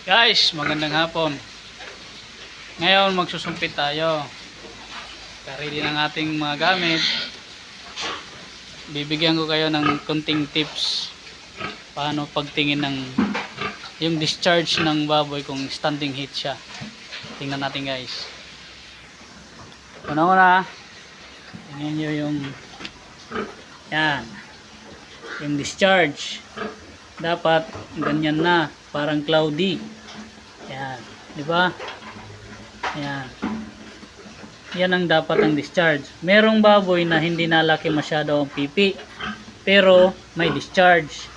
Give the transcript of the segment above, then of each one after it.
Guys, magandang hapon. Ngayon magsusumpit tayo. Ready ng ating mga gamit. Bibigyan ko kayo ng konting tips paano pagtingin ng yung discharge ng baboy kung standing heat siya. Tingnan natin guys. Una-una, tingnan nyo yung yan, yung discharge. Dapat ganyan na, parang cloudy. Yan, di ba? Yan. Yan ang dapat ang discharge. Merong baboy na hindi nalaki masyado ang pipi, pero may discharge.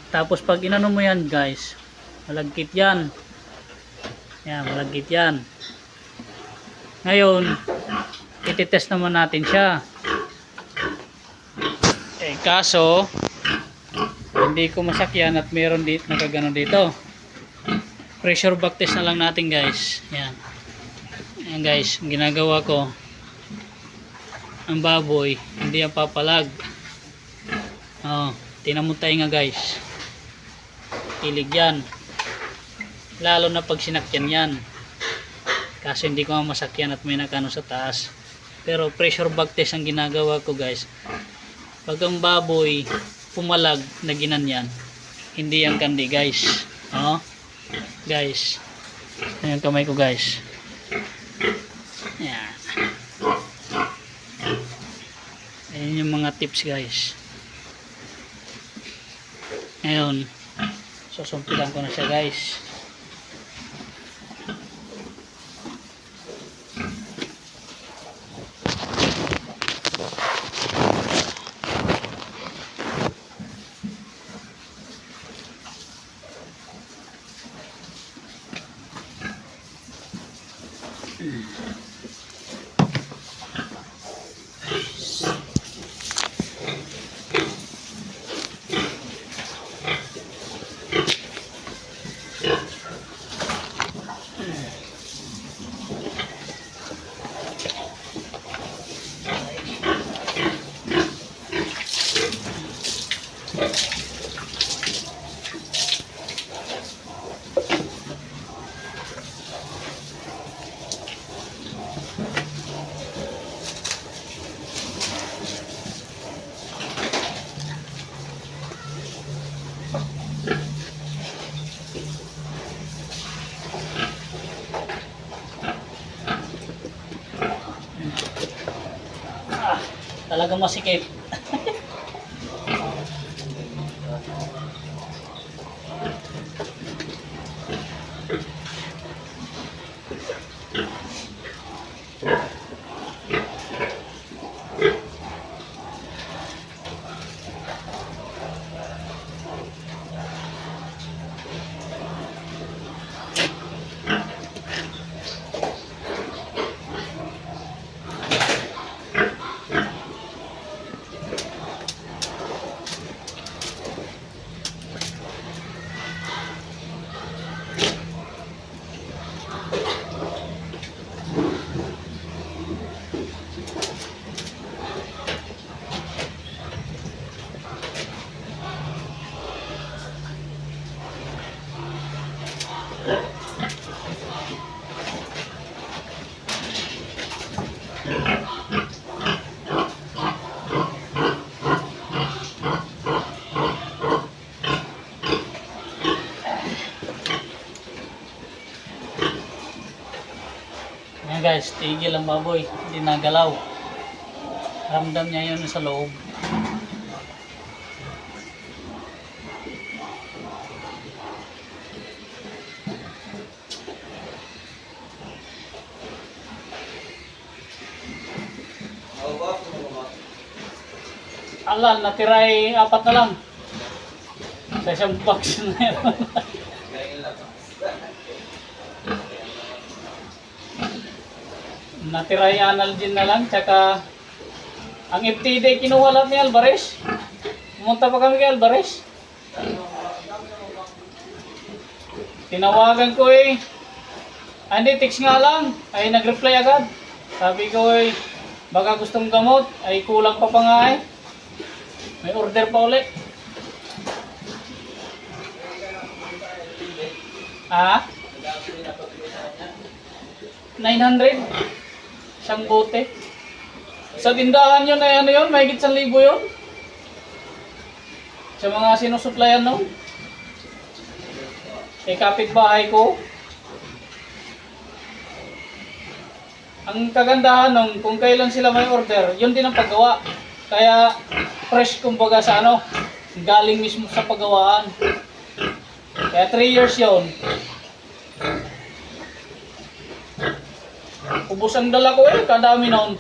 Tapos pag inano mo yan guys, malagkit yan. Yan, malagkit yan. Ngayon, ititest naman natin siya. Kaso hindi ko masakyan at meron dito nakagano dito. Pressure back test na lang natin guys. Yan. Yan guys, ginagawa ko. Ang baboy hindi ang papalag. Oh, tinamutay nga guys. Kilig yan. Lalo na pag sinakyan yan. Kasi hindi ko masakyan at may nakano sa taas. Pero pressure back test ang ginagawa ko guys. Pag ang baboy pumalag na ginanyan, hindi yan kandi guys. Oh, guys, ayan kamay ko guys. Yan. Ayan yung mga tips guys. Ngayon susumpitan ko na siya guys. Talagang masikip. Ayan guys, tigil ang baboy, hindi nagalaw. Ramdam niya yun sa loob. Alal, natiray 4 na lang. Sa isang box na yun. Natiray Analgin na lang, tsaka ang FTD kinuha lang ni Alvarez. Pumunta pa kami kay Alvarez. Tinawagan ko eh. Hindi, text nga lang. Ay nag-reply agad. Sabi ko eh, baka gustong gamot. Ay kulang pa nga eh. May order pa ulit. Ha? 900? Isang bote. Sa tindahan yun ay ano yun, mahigit 1,000 yun. Sa mga sinusuplayan no. Kay kapitbahay ko. Ang kagandahan nung kung kailan sila may order, yun din ang paggawa. Kaya fresh kumbaga sa ano, galing mismo sa paggawaan. Kaya 3 years yun. Ubus ang dala ko eh, kadami noon.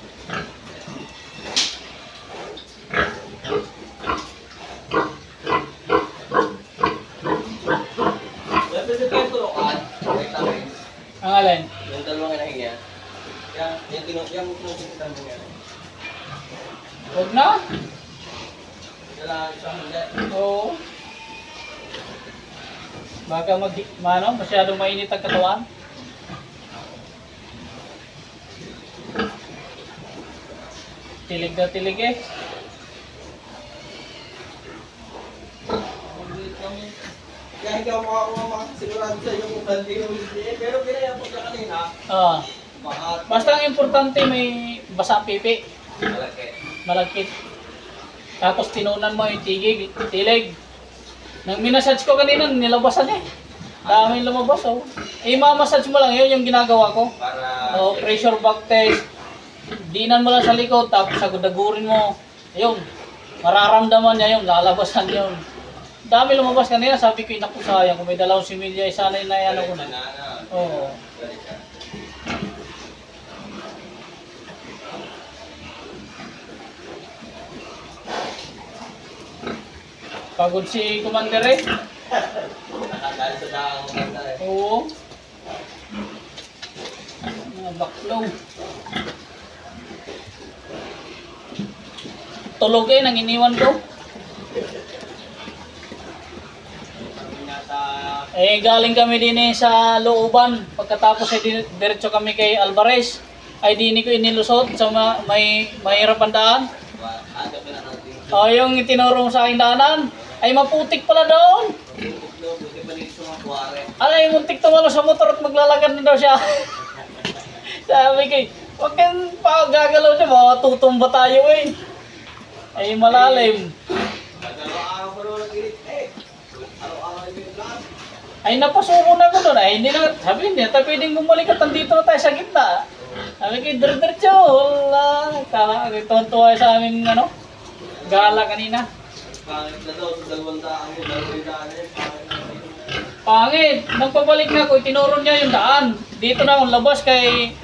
Ang alin? Yung dalawang inahinga. Yung tinutukitan mo yan. Huwag na. Kailangan isang hindi. Oo. Baka masyadong mainit ang katawan. Tilig na tilig eh. Kaya hindi ako makasigurado sa iyo kung bandi o hindi. Pero pinaya ko siya kanina. Ah. Baka Basta ang importante may basa pipi. malaki. Malagkit. Tapos tinunan mo yung tilig. Nang minasage ko kanina, nilabasan eh. Daming lumabas oh. I-massage mo lang, yun yung ginagawa ko. Para Oh, pressure back test. Dinan mo lang sa likod, tapos dagurin mo. Ayun, mararamdaman niya yun, lalabasan yun. Dami lumabas kanina, sabi ko, naku sayang, kung may dalawang similya, sana na ano ko na. Oo. Pagod si Commander eh. Nakadali sa daang maganda eh. Oo. Mga baklaw. Tulog eh, nang iniwan ko. Eh, galing kami din eh sa looban. Pagkatapos ay diretso kami kay Alvarez. Ay dini ko inilusot sa may mahirap ang daan. O, yung itinuro mo sa aking daanan. Ay, maputik pala doon. Ay, muntik tumalo sa motor at maglalakad na daw siya. Sabi ko, huwag kang gagalaw siya, matutumba tayo eh. Ay, malalim. Ay, napasuko na ko doon. Ay, hindi na, sabi niya, tayo pwedeng bumalik at nandito na tayo sa gitna. Sabi ko, dir-diretso. Wala. Tuwan-tuwa sa aming, gala kanina. Pangit na daw sa 200 eh. Pangit. Nang pabalik na ako, itinuro niya yung daan. Dito na akong labas kay,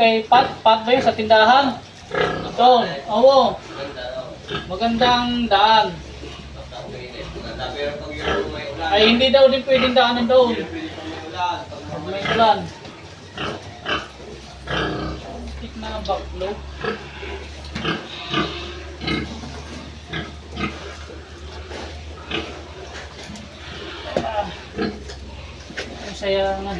kay Pat ba yun sa tindahan? Doon. Oo. Magandang daan. Pero pag yung may ulan, Ay, hindi daw din pwedeng daanan doon. pwede pang may ulan. Pag may ulan. Tik na ang baklo. Ang sayangan.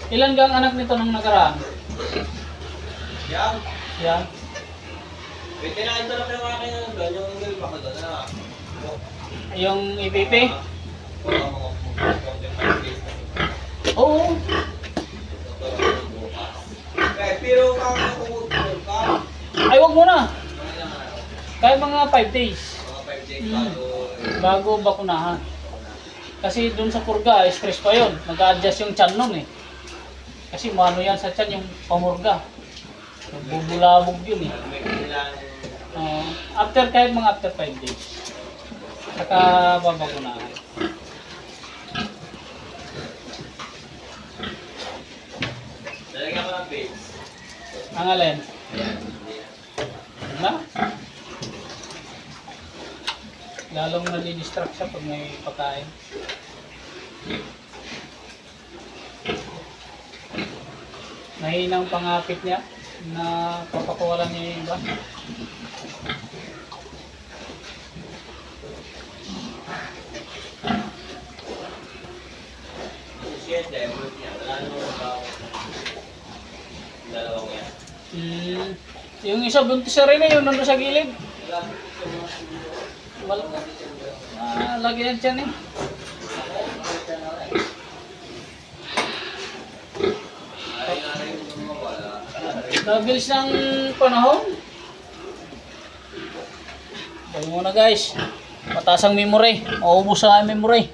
Ilan gang anak nito nung nakaraan? Yan. Yan. Pwede na ito lang yung akin doon, yung ingil pa ko doon. Yung EPP? Mga 45 days na. Oo. Pero kami kung ka, Ay, wag muna. Kaya mga 5 days. mga 5 days Hmm. bago Bago bakunahan. Kasi dun sa purga, stress pa yun. Nag-a-adjust yung tiyan nun eh. Kasi mano yan sa tiyan yung pamurga. Bubulabog yun eh. may kailangan Kahit mga after 5 days. Saka babakunahan. lalagyan ko ng base. Ang alin? Ayan. Na? Lalong nadidistract siya pag may pagkain. Mahina ang pangapit niya na papakuwalan niya yung iba. Siyempre, niya. Wala naman ba dalawang yan. Yung isa buntis na rin eh, yung nandun sa gilid. Wala. Lagi yan dyan eh. Nabilis ng panahon. Balik muna guys. Mataas ang memory. Maubos ang memory.